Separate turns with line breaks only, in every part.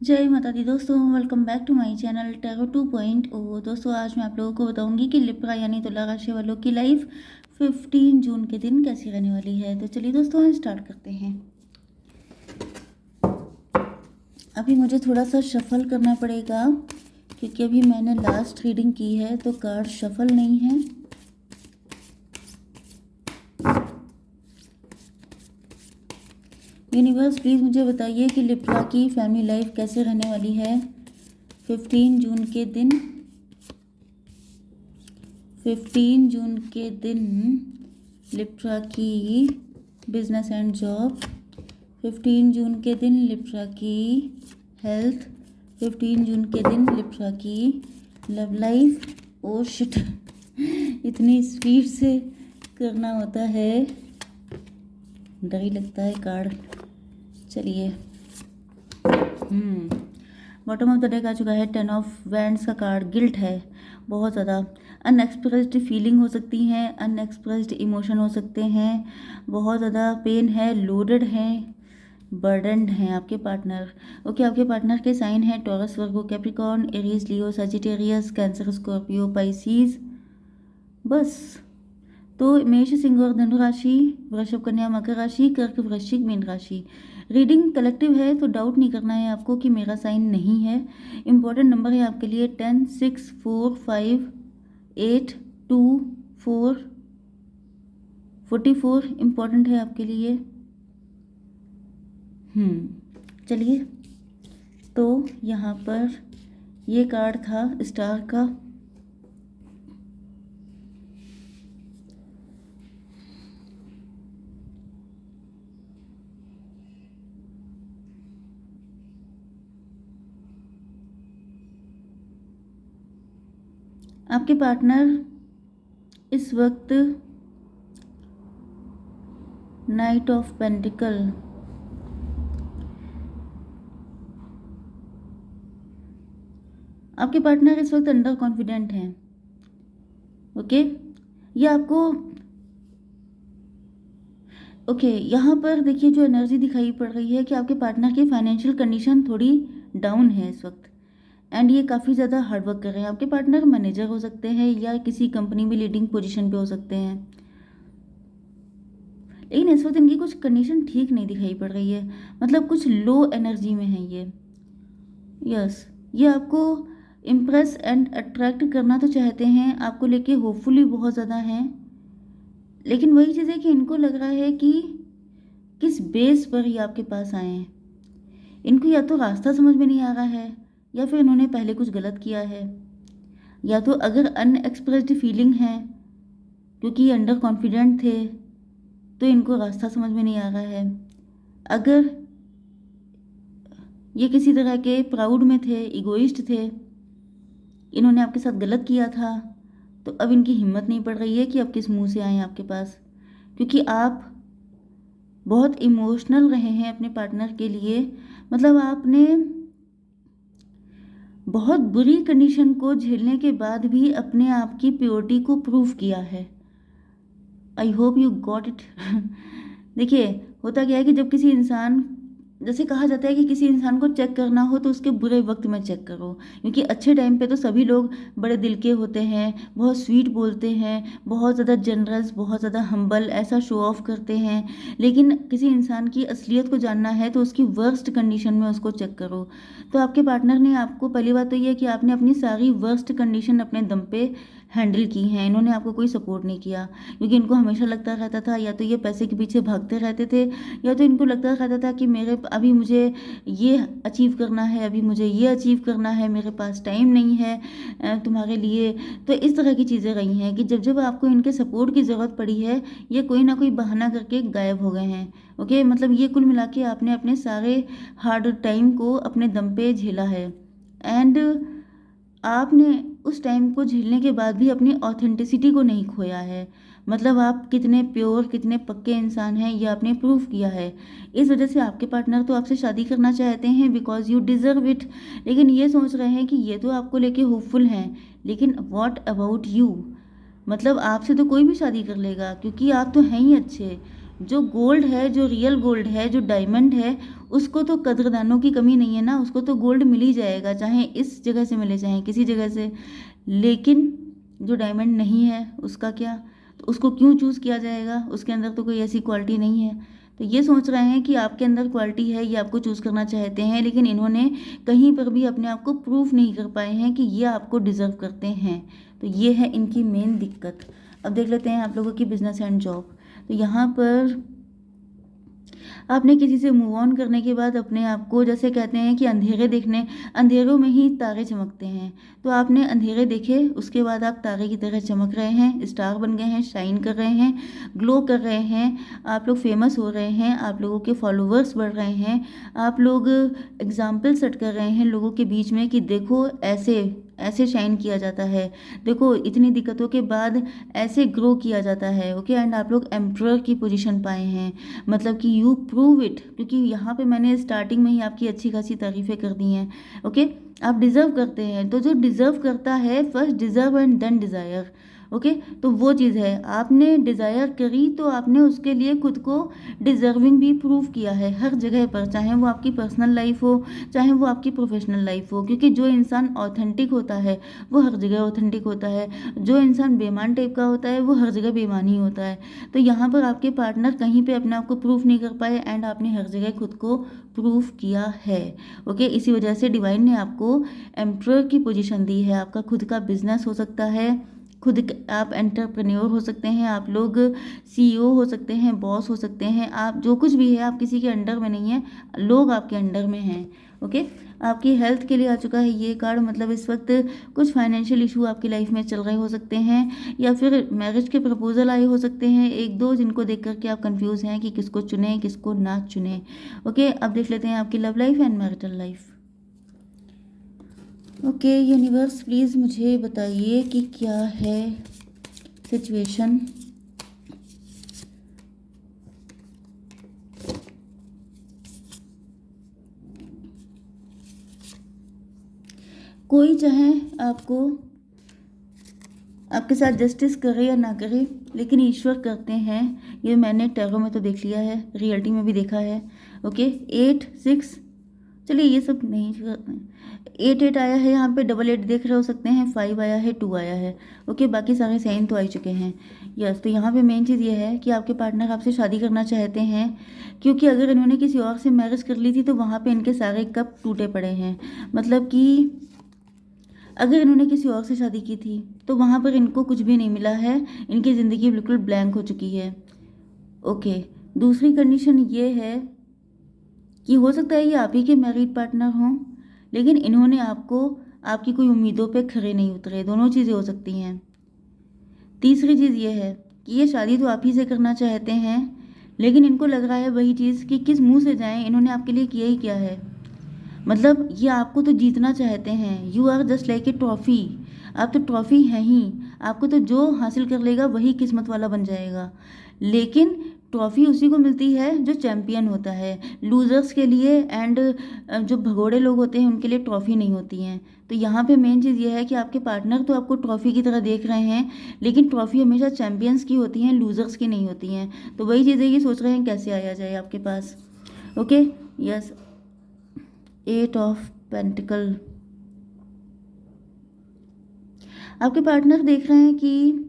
जय माता दी दोस्तों, welcome back to my channel tarot 2.0। दोस्तों, आज मैं आप लोगों को बताऊंगी कि लिब्रा यानी तुला राशि वालों की लाइफ 15 जून के दिन कैसी रहने वाली है। तो चलिए दोस्तों, हम स्टार्ट करते हैं। अभी मुझे थोड़ा सा शफल करना पड़ेगा क्योंकि अभी मैंने लास्ट रीडिंग की है तो कार्ड शफल नहीं है। यूनिवर्स प्लीज़ मुझे बताइए कि लिब्रा की फैमिली लाइफ कैसे रहने वाली है 15 जून के दिन। 15 जून के दिन लिब्रा की बिजनेस एंड जॉब। 15 जून के दिन लिब्रा की हेल्थ। 15 जून के दिन लिब्रा की लव लाइफ। ओ शिट, इतनी स्पीड से करना होता है, डर ही लगता है कार्ड। चलिए, बॉटम ऑफ द डेक आ चुका है 10 ऑफ वैंड्स का कार्ड। गिल्ट है, बहुत ज़्यादा अनएक्सप्रेस्ड फीलिंग हो सकती हैं, अनएक्सप्रेस्ड इमोशन हो सकते हैं, बहुत ज़्यादा पेन है, लोडेड हैं, बर्डनड हैं आपके पार्टनर। ओके, आपके पार्टनर के साइन है टॉरस, वर्गो, कैप्रिकॉर्न, एरीज, लियो, सजिटेरियस, कैंसर, स्कॉर्पियो, पाइसीज। बस तो मेष, सिंह और धनु राशि, वृषभ, कन्या, मकर राशि, कर्क, वृश्चिक, मीन राशि। रीडिंग कलेक्टिव है तो डाउट नहीं करना है आपको कि मेरा साइन नहीं है। इंपॉर्टेंट नंबर है आपके लिए 10, 6, 4, 5, 8, 2, 4, 44 इम्पॉर्टेंट है आपके लिए। चलिए, तो यहाँ पर ये कार्ड था स्टार का। आपके पार्टनर इस वक्त नाइट ऑफ पेंटिकल, आपके पार्टनर इस वक्त अंडर कॉन्फिडेंट हैं। ओके, ये आपको यहाँ पर देखिए जो एनर्जी दिखाई पड़ रही है कि आपके पार्टनर की फाइनेंशियल कंडीशन थोड़ी डाउन है इस वक्त, एंड ये काफ़ी ज़्यादा हार्डवर्क कर रहे हैं। आपके पार्टनर मैनेजर हो सकते हैं या किसी कंपनी में लीडिंग पोजीशन पे हो सकते हैं, लेकिन इस वक्त इनकी कुछ कंडीशन ठीक नहीं दिखाई पड़ रही है, मतलब कुछ लो एनर्जी में है ये। यस, ये आपको इम्प्रेस एंड अट्रैक्ट करना तो चाहते हैं, आपको लेके होपफुली बहुत ज़्यादा हैं, लेकिन वही चीज़ है कि इनको लग रहा है कि किस बेस पर ये आपके पास आए हैं। इनको या तो रास्ता समझ में नहीं आ रहा है या फिर इन्होंने पहले कुछ गलत किया है, या तो अगर अनएक्सप्रेस्ड फीलिंग है क्योंकि ये अंडर कॉन्फिडेंट थे तो इनको रास्ता समझ में नहीं आ रहा है। अगर ये किसी तरह के प्राउड में थे, इगोइस्ट थे, इन्होंने आपके साथ गलत किया था, तो अब इनकी हिम्मत नहीं पड़ रही है कि अब किस मुंह से आए आपके पास, क्योंकि आप बहुत इमोशनल रहे हैं अपने पार्टनर के लिए। मतलब आपने बहुत बुरी कंडीशन को झेलने के बाद भी अपने आप की प्योरिटी को प्रूव किया है। I hope you got it. देखिए, होता क्या है कि जब किसी इंसान, जैसे कहा जाता है कि किसी इंसान को चेक करना हो तो उसके बुरे वक्त में चेक करो, क्योंकि अच्छे टाइम पे तो सभी लोग बड़े दिल के होते हैं, बहुत स्वीट बोलते हैं, बहुत ज़्यादा जनरस, बहुत ज़्यादा हम्बल, ऐसा शो ऑफ करते हैं। लेकिन किसी इंसान की असलियत को जानना है तो उसकी वर्स्ट कंडीशन में उसको चेक करो। तो आपके पार्टनर ने आपको, पहली बात तो ये है कि आपने अपनी सारी वर्स्ट कंडीशन अपने दम पे हैंडल की हैं। इन्होंने आपको कोई सपोर्ट नहीं किया, क्योंकि इनको हमेशा लगता रहता था या तो ये पैसे के पीछे भागते रहते थे, या तो इनको लगता रहता था कि मेरे अभी मुझे ये अचीव करना है, अभी मुझे ये अचीव करना है, मेरे पास टाइम नहीं है तुम्हारे लिए। तो इस तरह की चीज़ें रही हैं कि जब जब आपको इनके सपोर्ट की ज़रूरत पड़ी है, ये कोई ना कोई बहाना करके गायब हो गए हैं। ओके, मतलब ये कुल मिला के आपने अपने सारे हार्ड टाइम को अपने दम पे झेला है, एंड आपने उस टाइम को झेलने के बाद भी अपनी ऑथेंटिसिटी को नहीं खोया है। मतलब आप कितने प्योर, कितने पक्के इंसान हैं, ये आपने प्रूव किया है। इस वजह से आपके पार्टनर तो आपसे शादी करना चाहते हैं बिकॉज यू डिज़र्व इट, लेकिन ये सोच रहे हैं कि ये तो आपको लेके होपफुल हैं, लेकिन व्हाट अबाउट यू। मतलब आपसे तो कोई भी शादी कर लेगा क्योंकि आप तो हैं ही अच्छे, जो गोल्ड है, जो रियल गोल्ड है, जो डायमंड है, उसको तो कदरदानों की कमी नहीं है ना, उसको तो गोल्ड मिल ही जाएगा, चाहे इस जगह से मिले चाहे किसी जगह से। लेकिन जो डायमंड नहीं है उसका क्या, तो उसको क्यों चूज़ किया जाएगा, उसके अंदर तो कोई ऐसी क्वालिटी नहीं है। तो ये सोच रहे हैं कि आपके अंदर क्वालिटी है, ये आपको चूज़ करना चाहते हैं, लेकिन इन्होंने कहीं पर भी अपने आप को प्रूफ नहीं कर पाए हैं कि ये आपको डिज़र्व करते हैं। तो ये है इनकी मेन दिक्कत। अब देख लेते हैं आप लोगों की बिजनेस एंड जॉब। तो यहाँ पर आपने किसी से मूव ऑन करने के बाद अपने आप को, जैसे कहते हैं कि अंधेरों में ही तारे चमकते हैं, तो आपने अंधेरे देखे, उसके बाद आप तारे की तरह चमक रहे हैं, स्टार बन गए हैं, शाइन कर रहे हैं, ग्लो कर रहे हैं, आप लोग फेमस हो रहे हैं, आप लोगों के फॉलोवर्स बढ़ रहे हैं, आप लोग एग्जाम्पल सेट कर रहे हैं लोगों के बीच में कि देखो ऐसे ऐसे शाइन किया जाता है, देखो इतनी दिक्कतों के बाद ऐसे ग्रो किया जाता है। ओके, एंड आप लोग एम्परर की पोजीशन पाए हैं, मतलब कि यू प्रूव इट, क्योंकि यहाँ पे मैंने स्टार्टिंग में ही आपकी अच्छी खासी तारीफ़ें कर दी हैं। ओके, आप डिज़र्व करते हैं, तो जो डिज़र्व करता है, first deserve and then desire. Okay, तो वो चीज़ है, आपने डिज़ायर करी तो आपने उसके लिए खुद को डिज़र्विंग भी प्रूव किया है हर जगह पर, चाहे वो आपकी पर्सनल लाइफ हो, चाहे वो आपकी प्रोफेशनल लाइफ हो, क्योंकि जो इंसान ऑथेंटिक होता है वो हर जगह ऑथेंटिक होता है, जो इंसान बेईमान टाइप का होता है वो हर जगह बेईमान ही होता है। तो यहाँ पर आपके पार्टनर कहीं पे अपने आप को प्रूफ नहीं कर पाए, एंड आपने हर जगह खुद को प्रूफ किया है। ओके, इसी वजह से डिवाइन ने आपको एम्परर की पोजीशन दी है। आपका खुद का बिजनेस हो सकता है, आप एंटरप्रेन्योर हो सकते हैं, आप लोग सीईओ हो सकते हैं, बॉस हो सकते हैं, आप जो कुछ भी है, आप किसी के अंडर में नहीं है, लोग आपके अंडर में हैं। ओके, आपकी हेल्थ के लिए आ चुका है ये कार्ड, मतलब इस वक्त कुछ फाइनेंशियल इशू आपकी लाइफ में चल रहे हो सकते हैं, या फिर मैरिज के प्रपोजल आए हो सकते हैं एक दो, जिनको देख करके आप कंफ्यूज हैं कि किसको चुने किसको ना चुने। ओके, अब देख लेते हैं आपकी love life and marital life. Okay universe, please मुझे बताइए कि क्या है सिचुएशन। कोई चाहे आपको आपके साथ जस्टिस करे या ना करे, लेकिन ईश्वर करते हैं, ये मैंने टैरो में तो देख लिया है, रियलिटी में भी देखा है। ओके, 8 6, चलिए ये सब नहीं, 8 आया है, यहाँ पे 8 देख रहे हो सकते हैं, 5 आया है, 2 आया है। ओके, बाकी सारे साइन तो आ ही चुके हैं। यस, तो यहाँ पे मेन चीज़ ये है कि आपके पार्टनर आपसे शादी करना चाहते हैं, क्योंकि अगर इन्होंने किसी और से मैरिज कर ली थी तो वहाँ पे इनके सारे कप टूटे पड़े हैं। मतलब कि अगर इन्होंने किसी और से शादी की थी तो वहाँ पर इनको कुछ भी नहीं मिला है, इनकी ज़िंदगी बिल्कुल ब्लैंक हो चुकी है। ओके, दूसरी कंडीशन ये है कि हो सकता है ये आप ही के मैरिड पार्टनर हों, लेकिन इन्होंने आपकी कोई उम्मीदों पे खरे नहीं उतरे, दोनों चीज़ें हो सकती हैं। तीसरी चीज़ ये है कि ये शादी तो आप ही से करना चाहते हैं, लेकिन इनको लग रहा है वही चीज़ कि किस मुंह से जाएं, इन्होंने आपके लिए किया ही क्या है। मतलब ये आपको तो जीतना चाहते हैं, you are just like a trophy, आप तो ट्रॉफी हैं ही, आपको तो जो हासिल कर लेगा वही किस्मत वाला बन जाएगा। लेकिन ट्रॉफी उसी को मिलती है जो चैम्पियन होता है, लूजर्स के लिए एंड जो भगोड़े लोग होते हैं उनके लिए ट्रॉफी नहीं होती हैं। तो यहाँ पे मेन चीज़ ये है कि आपके पार्टनर तो आपको ट्रॉफी की तरह देख रहे हैं, लेकिन ट्रॉफी हमेशा चैम्पियंस की होती हैं, लूजर्स की नहीं होती हैं। तो वही चीज़ें ये सोच रहे हैं कैसे आया जाए आपके पास। Okay, yes, 8 of pentacle. आपके पार्टनर देख रहे हैं कि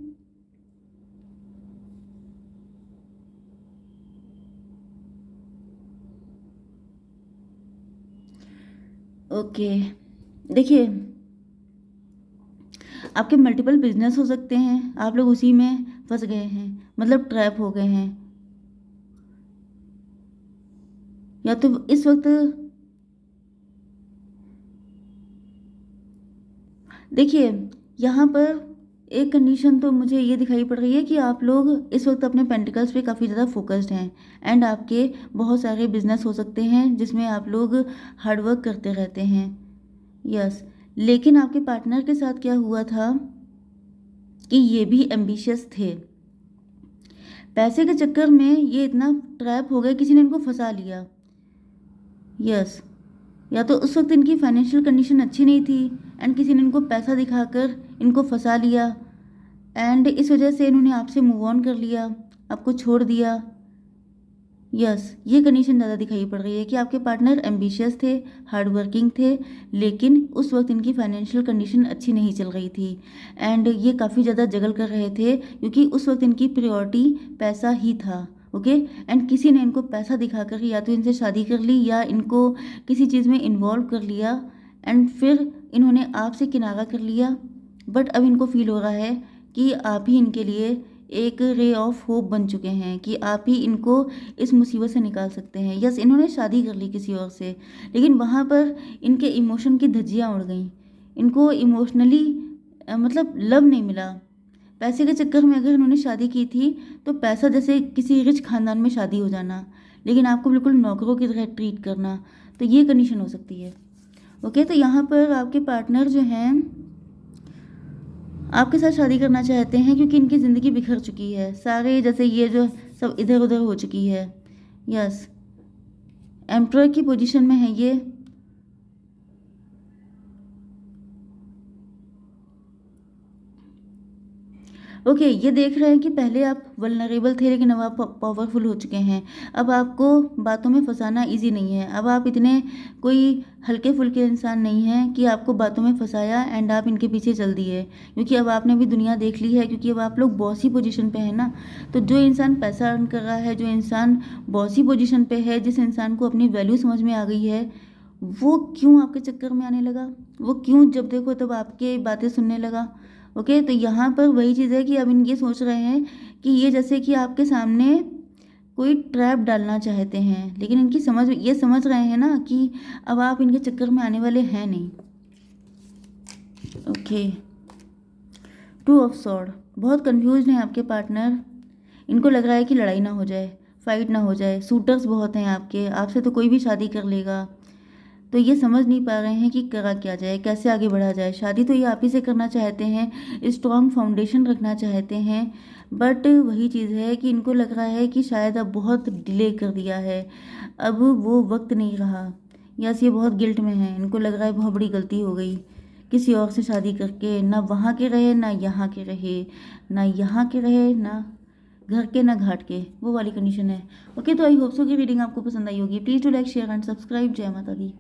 ओके, देखिए आपके मल्टीपल बिजनेस हो सकते हैं, आप लोग उसी में फंस गए हैं, मतलब ट्रैप हो गए हैं, या तो इस वक्त देखिए यहाँ पर एक कंडीशन तो मुझे ये दिखाई पड़ रही है कि आप लोग इस वक्त अपने पेंटिकल्स पे काफ़ी ज़्यादा फोकस्ड हैं, एंड आपके बहुत सारे बिजनेस हो सकते हैं जिसमें आप लोग हार्डवर्क करते रहते हैं। यस, लेकिन आपके पार्टनर के साथ क्या हुआ था कि ये भी एम्बिशियस थे, पैसे के चक्कर में ये इतना ट्रैप हो गए, किसी ने इनको फंसा लिया। यस, या तो उस वक्त इनकी फाइनेंशियल कंडीशन अच्छी नहीं थी एंड किसी ने इनको पैसा दिखाकर इनको फंसा लिया, एंड इस वजह से इन्होंने आपसे मूव ऑन कर लिया, आपको छोड़ दिया। यस, ये कंडीशन ज़्यादा दिखाई पड़ रही है कि आपके पार्टनर एम्बिशियस थे, हार्ड वर्किंग थे, लेकिन उस वक्त इनकी फाइनेंशियल कंडीशन अच्छी नहीं चल रही थी एंड ये काफ़ी ज़्यादा जगल कर रहे थे क्योंकि उस वक्त इनकी प्रायोरिटी पैसा ही था। ओके, एंड किसी ने इनको पैसा दिखाकर या तो इनसे शादी कर ली या इनको किसी चीज़ में इन्वॉल्व कर लिया एंड फिर इन्होंने आपसे किनारा कर लिया। बट अब इनको फील हो रहा है कि आप ही इनके लिए एक रे ऑफ होप बन चुके हैं, कि आप ही इनको इस मुसीबत से निकाल सकते हैं। यस, इन्होंने शादी कर ली किसी और से, लेकिन वहाँ पर इनके इमोशन की धज्जियाँ उड़ गईं। इनको इमोशनली मतलब लव नहीं मिला। पैसे के चक्कर में अगर इन्होंने शादी की थी तो पैसा जैसे किसी रिच खानदान में शादी हो जाना, लेकिन आपको बिल्कुल नौकरों की तरह ट्रीट करना, तो ये कंडीशन हो सकती है। ओके, तो यहाँ पर आपके पार्टनर जो हैं आपके साथ शादी करना चाहते हैं क्योंकि इनकी ज़िंदगी बिखर चुकी है, सारे जैसे ये जो सब इधर उधर हो चुकी है। यस, एम्परर की पोजीशन में है ये। ओके, ये देख रहे हैं कि पहले आप वल्नरेबल थे लेकिन अब आप पावरफुल हो चुके हैं। अब आपको बातों में फंसाना इजी नहीं है। अब आप इतने कोई हल्के फुल्के इंसान नहीं हैं कि आपको बातों में फंसाया एंड आप इनके पीछे चल दिए, क्योंकि अब आपने भी दुनिया देख ली है, क्योंकि अब आप लोग बॉसी पोजीशन पे है ना। तो जो इंसान पैसा अर्न कर रहा है, जो इंसान बॉसी पोजीशन पे है, जिस इंसान को अपनी वैल्यू समझ में आ गई है, वो क्यों आपके चक्कर में आने लगा? वो क्यों जब देखो तब आपके बातें सुनने लगा? ओके, तो यहाँ पर वही चीज़ है कि अब ये सोच रहे हैं कि ये जैसे कि आपके सामने कोई ट्रैप डालना चाहते हैं, लेकिन इनकी समझ रहे हैं ना कि अब आप इनके चक्कर में आने वाले हैं नहीं। ओके, टू ऑफ सॉर्ड, बहुत कंफ्यूज है आपके पार्टनर। इनको लग रहा है कि लड़ाई ना हो जाए, फाइट ना हो जाए, सूटर्स बहुत हैं आपके, आपसे तो कोई भी शादी कर लेगा। तो ये समझ नहीं पा रहे हैं कि करा क्या जाए, कैसे आगे बढ़ा जाए। शादी तो ये आप ही से करना चाहते हैं, स्ट्रॉन्ग फाउंडेशन रखना चाहते हैं, बट वही चीज़ है कि इनको लग रहा है कि शायद अब बहुत डिले कर दिया है, अब वो वक्त नहीं रहा। यस, ये बहुत गिल्ट में है, इनको लग रहा है बहुत बड़ी गलती हो गई किसी और से शादी करके। ना वहाँ के रहे, ना यहाँ के रहे, ना यहाँ के रहे, ना घर के ना घाट के, वो वाली कंडीशन है। ओके, तो आई होप सो कि रीडिंग आपको पसंद आई होगी। Please to like share and subscribe. जय माता दी।